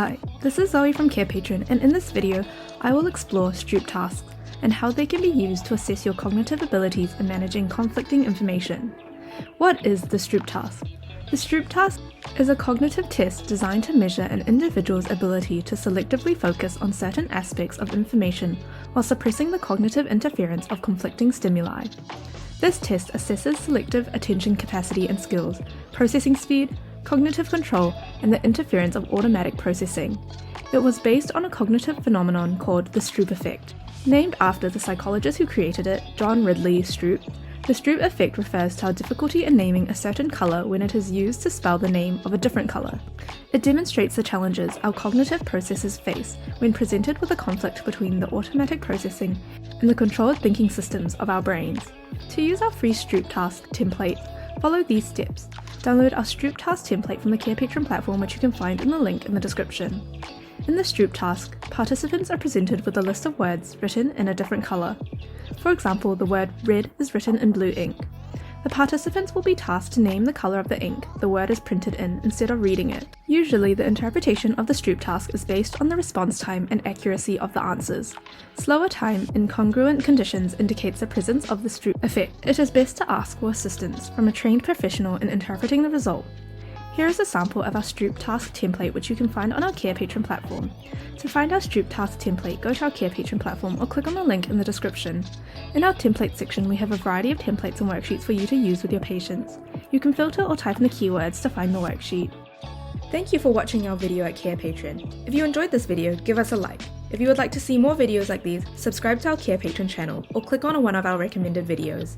Hi, this is Zoe from Carepatron, and in this video, I will explore Stroop Tasks and how they can be used to assess your cognitive abilities in managing conflicting information. What is the Stroop Task? The Stroop Task is a cognitive test designed to measure an individual's ability to selectively focus on certain aspects of information while suppressing the cognitive interference of conflicting stimuli. This test assesses selective attention capacity and skills, processing speed, cognitive control, and the interference of automatic processing. It was based on a cognitive phenomenon called the Stroop effect. Named after the psychologist who created it, John Ridley Stroop, the Stroop effect refers to our difficulty in naming a certain colour when it is used to spell the name of a different colour. It demonstrates the challenges our cognitive processes face when presented with a conflict between the automatic processing and the controlled thinking systems of our brains. To use our free Stroop Task template, follow these steps. Download our Stroop Task template from the Carepatron platform, which you can find in the link in the description. In the Stroop Task, participants are presented with a list of words written in a different colour. For example, the word red is written in blue ink. The participants will be tasked to name the colour of the ink the word is printed in instead of reading it. Usually, the interpretation of the Stroop Task is based on the response time and accuracy of the answers. Slower time in congruent conditions indicates the presence of the Stroop effect. It is best to ask for assistance from a trained professional in interpreting the result. Here is a sample of our Stroop Task template, which you can find on our Carepatron platform. To find our Stroop Task template, go to our Carepatron platform or click on the link in the description. In our template section, we have a variety of templates and worksheets for you to use with your patients. You can filter or type in the keywords to find the worksheet. Thank you for watching our video at Carepatron. If you enjoyed this video, give us a like. If you would like to see more videos like these, subscribe to our Carepatron channel or click on one of our recommended videos.